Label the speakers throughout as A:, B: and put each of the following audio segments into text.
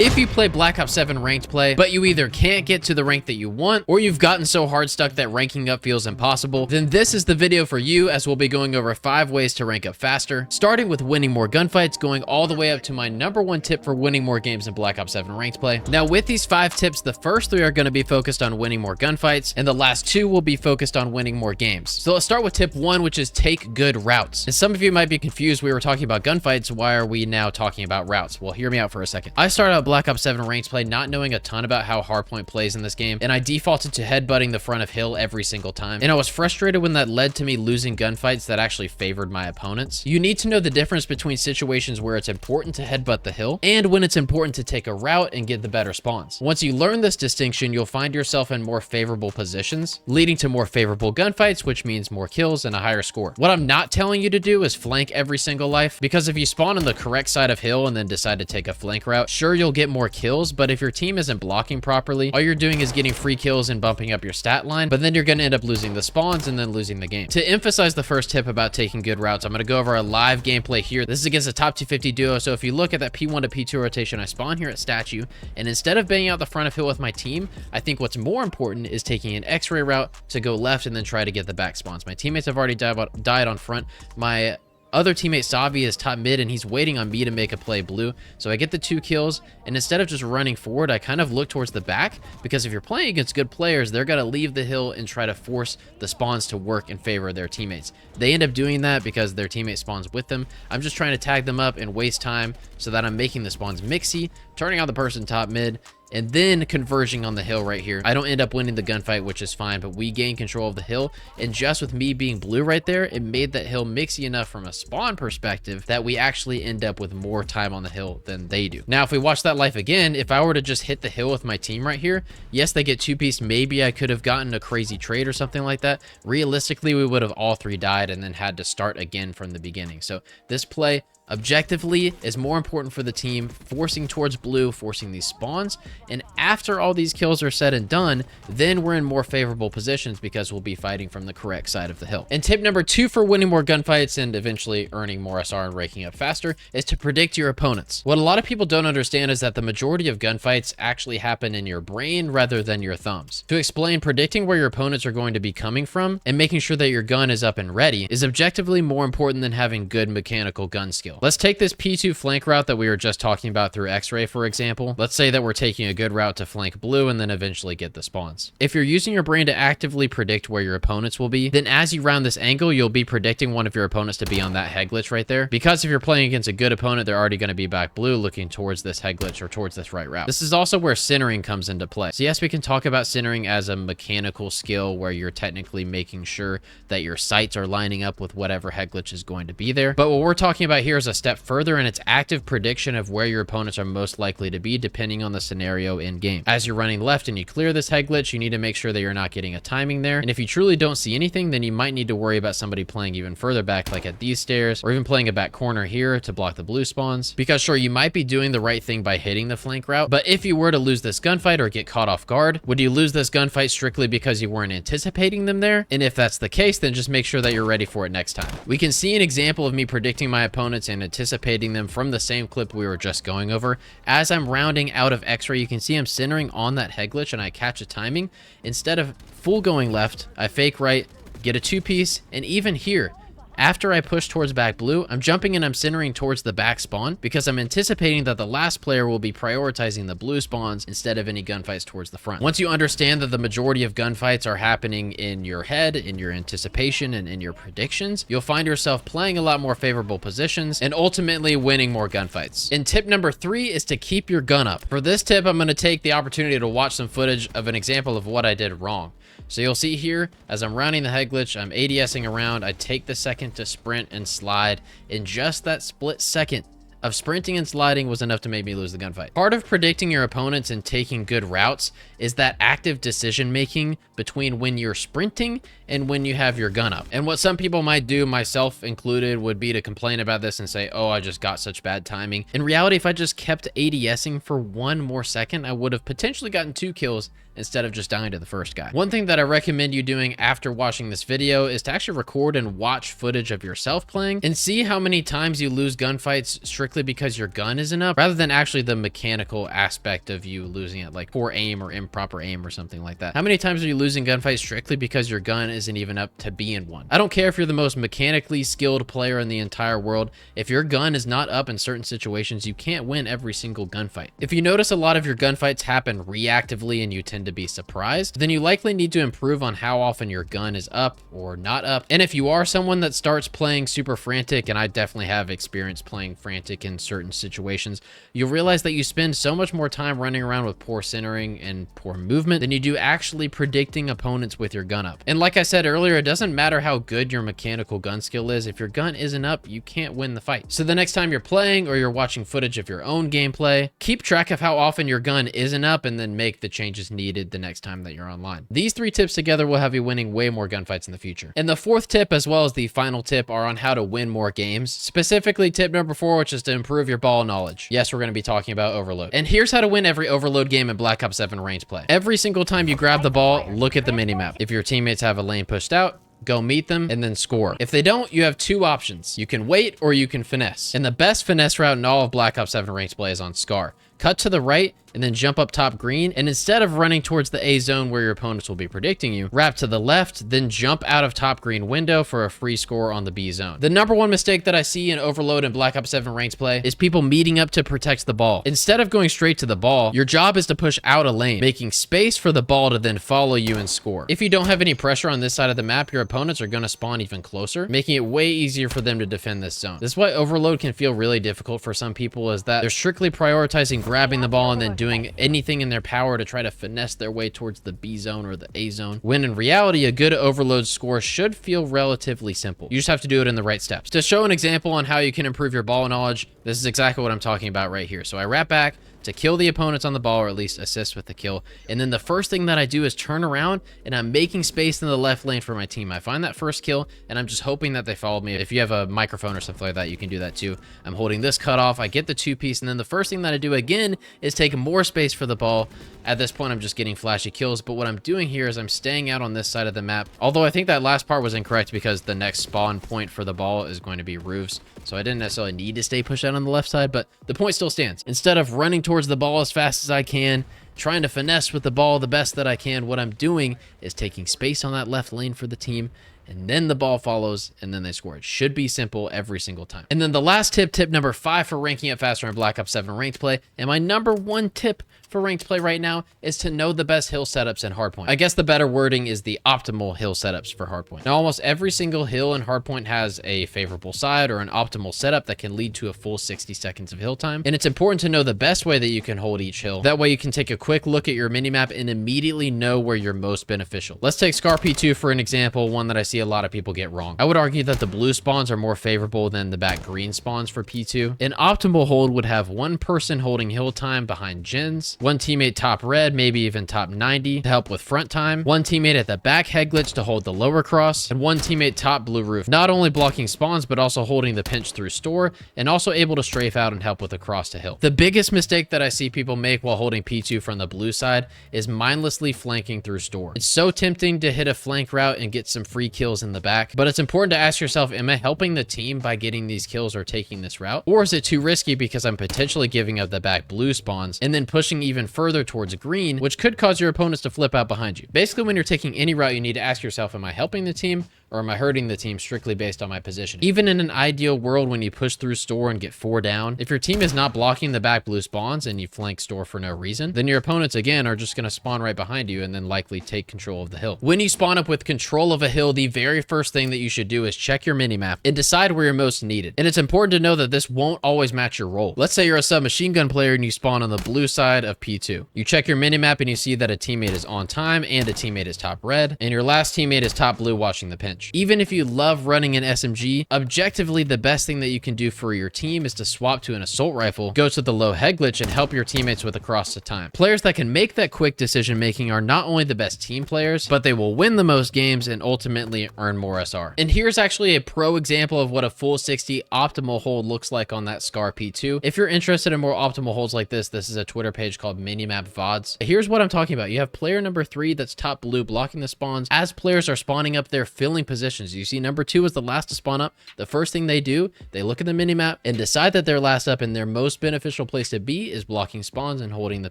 A: If you play Black Ops 7 ranked play, but you either can't get to the rank that you want, or you've gotten so hard stuck that ranking up feels impossible, then this is the video for you, as we'll be going over 5 ways to rank up faster, starting with winning more gunfights, going all the way up to my #1 tip for winning more games in Black Ops 7 ranked play. Now with these 5 tips, the first 3 are going to be focused on winning more gunfights, and the last 2 will be focused on winning more games. So let's start with tip 1, which is take good routes. And some of you might be confused, we were talking about gunfights, why are we now talking about routes? Well, hear me out for a second. I started out Black Ops 7 ranked play not knowing a ton about how Hardpoint plays in this game, and I defaulted to headbutting the front of hill every single time, and I was frustrated when that led to me losing gunfights that actually favored my opponents. You need to know the difference between situations where it's important to headbutt the hill and when it's important to take a route and get the better spawns. Once you learn this distinction, you'll find yourself in more favorable positions, leading to more favorable gunfights, which means more kills and a higher score. What I'm not telling you to do is flank every single life, because if you spawn on the correct side of hill and then decide to take a flank route, sure, you'll get more kills, but if your team isn't blocking properly, all you're doing is getting free kills and bumping up your stat line, but then you're going to end up losing the spawns and then losing the game. To emphasize the first tip about taking good routes, I'm going to go over a live gameplay here. This is against a top 250 duo, so if you look at that P1 to P2 rotation, I spawn here at statue, and instead of banging out the front of hill with my team, I think what's more important is taking an X-ray route to go left and then try to get the back spawns. My teammates have already died on front. My other teammate Savi is top mid, and he's waiting on me to make a play blue. So I get the 2 kills, and instead of just running forward, I kind of look towards the back, because if you're playing against good players, they're going to leave the hill and try to force the spawns to work in favor of their teammates. They end up doing that because their teammate spawns with them. I'm just trying to tag them up and waste time so that I'm making the spawns mixy, turning on the person top mid, and then converging on the hill right here. I don't end up winning the gunfight, which is fine, but we gain control of the hill, and just with me being blue right there, it made that hill mixy enough from a spawn perspective that we actually end up with more time on the hill than they do. Now, if we watch that life again, if I were to just hit the hill with my team right here, yes, they get 2-piece. Maybe I could have gotten a crazy trade or something like that. Realistically, we would have all 3 died and then had to start again from the beginning. So this play objectively is more important for the team, forcing towards blue, forcing these spawns, and after all these kills are said and done, then we're in more favorable positions because we'll be fighting from the correct side of the hill. And tip number 2 for winning more gunfights and eventually earning more SR and ranking up faster is to predict your opponents. What a lot of people don't understand is that the majority of gunfights actually happen in your brain rather than your thumbs. To explain, predicting where your opponents are going to be coming from and making sure that your gun is up and ready is objectively more important than having good mechanical gun skill. Let's take this P2 flank route that we were just talking about through X-ray, for example. Let's say that we're taking a good route to flank blue and then eventually get the spawns. If you're using your brain to actively predict where your opponents will be, then as you round this angle, you'll be predicting one of your opponents to be on that head glitch right there. Because if you're playing against a good opponent, they're already going to be back blue looking towards this head glitch or towards this right route. This is also where centering comes into play. So yes, we can talk about centering as a mechanical skill where you're technically making sure that your sights are lining up with whatever head glitch is going to be there. But what we're talking about here is a step further, and it's active prediction of where your opponents are most likely to be depending on the scenario in game. As you're running left and you clear this head glitch, you need to make sure that you're not getting a timing there. And if you truly don't see anything, then you might need to worry about somebody playing even further back, like at these stairs, or even playing a back corner here to block the blue spawns. Because sure, you might be doing the right thing by hitting the flank route, but if you were to lose this gunfight or get caught off guard, would you lose this gunfight strictly because you weren't anticipating them there? And if that's the case, then just make sure that you're ready for it next time. We can see an example of me predicting my opponents and anticipating them from the same clip we were just going over. As I'm rounding out of X-ray, you can see I'm centering on that head glitch and I catch a timing. Instead of full going left, I fake right, get a 2-piece, and even here, after I push towards back blue, I'm jumping and I'm centering towards the back spawn because I'm anticipating that the last player will be prioritizing the blue spawns instead of any gunfights towards the front. Once you understand that the majority of gunfights are happening in your head, in your anticipation, and in your predictions, you'll find yourself playing a lot more favorable positions and ultimately winning more gunfights. And tip number 3 is to keep your gun up. For this tip, I'm going to take the opportunity to watch some footage of an example of what I did wrong. So you'll see here, as I'm rounding the head glitch, I'm ADSing around, I take the second to sprint and slide. In just that split second of sprinting and sliding was enough to make me lose the gunfight. Part of predicting your opponents and taking good routes is that active decision making between when you're sprinting and when you have your gun up. And what some people might do, myself included, would be to complain about this and say, oh, I just got such bad timing. In reality, if I just kept ADSing for 1 more second, I would have potentially gotten 2 kills instead of just dying to the first guy. One thing that I recommend you doing after watching this video is to actually record and watch footage of yourself playing and see how many times you lose gunfights strictly strictly because your gun isn't up, rather than actually the mechanical aspect of you losing it, like poor aim or improper aim or something like that. How many times are you losing gunfights strictly because your gun isn't even up to be in one? I don't care if you're the most mechanically skilled player in the entire world. If your gun is not up in certain situations, you can't win every single gunfight. If you notice a lot of your gunfights happen reactively and you tend to be surprised, then you likely need to improve on how often your gun is up or not up. And if you are someone that starts playing super frantic, and I definitely have experience playing frantic in certain situations, you'll realize that you spend so much more time running around with poor centering and poor movement than you do actually predicting opponents with your gun up. And like I said earlier, it doesn't matter how good your mechanical gun skill is. If your gun isn't up, you can't win the fight. So the next time you're playing or you're watching footage of your own gameplay, keep track of how often your gun isn't up and then make the changes needed the next time that you're online. These 3 tips together will have you winning way more gunfights in the future. And the 4th tip, as well as the final tip, are on how to win more games. Specifically tip number 4, which is to improve your ball knowledge. Yes, we're going to be talking about overload. And here's how to win every overload game in Black Ops 7 ranked play. Every single time you grab the ball, look at the minimap. If your teammates have a lane pushed out, go meet them and then score. If they don't, you have 2 options. You can wait or you can finesse. And the best finesse route in all of Black Ops 7 ranked play is on Scar. Cut to the right and then jump up top green, and instead of running towards the A zone where your opponents will be predicting you, wrap to the left, then jump out of top green window for a free score on the B zone. The number 1 mistake that I see in overload in Black Ops 7 ranked play is people meeting up to protect the ball. Instead of going straight to the ball, your job is to push out a lane, making space for the ball to then follow you and score. If you don't have any pressure on this side of the map, your opponents are going to spawn even closer, making it way easier for them to defend this zone. This is why overload can feel really difficult for some people, is that they're strictly prioritizing grabbing the ball and then doing anything in their power to try to finesse their way towards the B zone or the A zone, when in reality, a good overload score should feel relatively simple. You just have to do it in the right steps. To show an example on how you can improve your ball knowledge, this is exactly what I'm talking about right here. So I wrap back to kill the opponents on the ball, or at least assist with the kill. And then the first thing that I do is turn around and I'm making space in the left lane for my team. I find that first kill and I'm just hoping that they follow me. If you have a microphone or something like that, you can do that too. I'm holding this cut off, I get the 2-piece, and then the first thing that I do again is take more space for the ball. At this point, I'm just getting flashy kills, but what I'm doing here is I'm staying out on this side of the map. Although I think that last part was incorrect because the next spawn point for the ball is going to be roofs. So I didn't necessarily need to stay pushed out on the left side, but the point still stands. Instead of running towards the ball as fast as I can, trying to finesse with the ball the best that I can, what I'm doing is taking space on that left lane for the team, and then the ball follows, and then they score. It should be simple every single time. And then the last tip, tip number 5 for ranking up faster in Black Ops 7 ranked play, and my number 1 tip for ranked play right now, is to know the best hill setups in Hardpoint. I guess the better wording is the optimal hill setups for Hardpoint. Now, almost every single hill in Hardpoint has a favorable side or an optimal setup that can lead to a full 60 seconds of hill time, and it's important to know the best way that you can hold each hill. That way you can take a quick look at your minimap and immediately know where you're most beneficial. Let's take Scar P2 for an example, one that I see a lot of people get wrong. I would argue that the blue spawns are more favorable than the back green spawns for P2. An optimal hold would have 1 person holding hill time behind gens, 1 teammate top red, maybe even top 90 to help with front time, 1 teammate at the back head glitch to hold the lower cross, and 1 teammate top blue roof, not only blocking spawns but also holding the pinch through store and also able to strafe out and help with the cross to hill. The biggest mistake that I see people make while holding P2 from the blue side is mindlessly flanking through store. It's so tempting to hit a flank route and get some free kills in the back, but it's important to ask yourself, am I helping the team by getting these kills or taking this route? Or is it too risky because I'm potentially giving up the back blue spawns and then pushing even further towards green, which could cause your opponents to flip out behind you? Basically, when you're taking any route, you need to ask yourself, am I helping the team or am I hurting the team strictly based on my position? Even in an ideal world, when you push through store and get 4 down, if your team is not blocking the back blue spawns and you flank store for no reason, then your opponents again are just going to spawn right behind you and then likely take control of the hill. When you spawn up with control of a hill, the very first thing that you should do is check your minimap and decide where you're most needed. And it's important to know that this won't always match your role. Let's say you're a submachine gun player and you spawn on the blue side of P2. You check your minimap and you see that a teammate is on time and a teammate is top red, and your last teammate is top blue watching the pinch. Even if you love running an SMG, objectively the best thing that you can do for your team is to swap to an assault rifle, go to the low head glitch, and help your teammates with a cross to time. Players that can make that quick decision making are not only the best team players, but they will win the most games and ultimately earn more SR. And here's actually a pro example of what a full 60 optimal hold looks like on that Scar P2. If you're interested in more optimal holds like this is a Twitter page called Minimap VODs. Here's what I'm talking about. You have player number 3 that's top blue blocking the spawns. As players are spawning up there, filling positions. You see number 2 is the last to spawn up. The first thing they do, they look at the minimap and decide that they're last up, and their most beneficial place to be is blocking spawns and holding the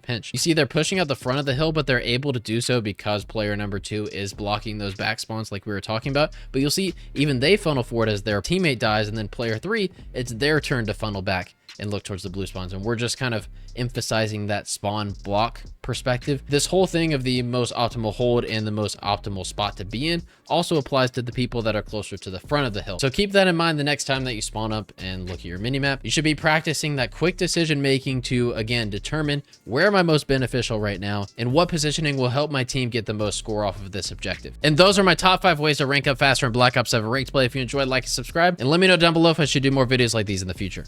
A: pinch. You see they're pushing out the front of the hill, but they're able to do so because player number 2 is blocking those back spawns like we were talking about. But you'll see even they funnel forward as their teammate dies, and then player 3, it's their turn to funnel back and look towards the blue spawns. And we're just kind of emphasizing that spawn block perspective. This whole thing of the most optimal hold and the most optimal spot to be in also applies to the people that are closer to the front of the hill. So keep that in mind the next time that you spawn up and look at your minimap. You should be practicing that quick decision making to, again, determine where am I most beneficial right now and what positioning will help my team get the most score off of this objective. And those are my top 5 ways to rank up faster in Black Ops 7 ranked play. If you enjoyed, like and subscribe, and let me know down below if I should do more videos like these in the future.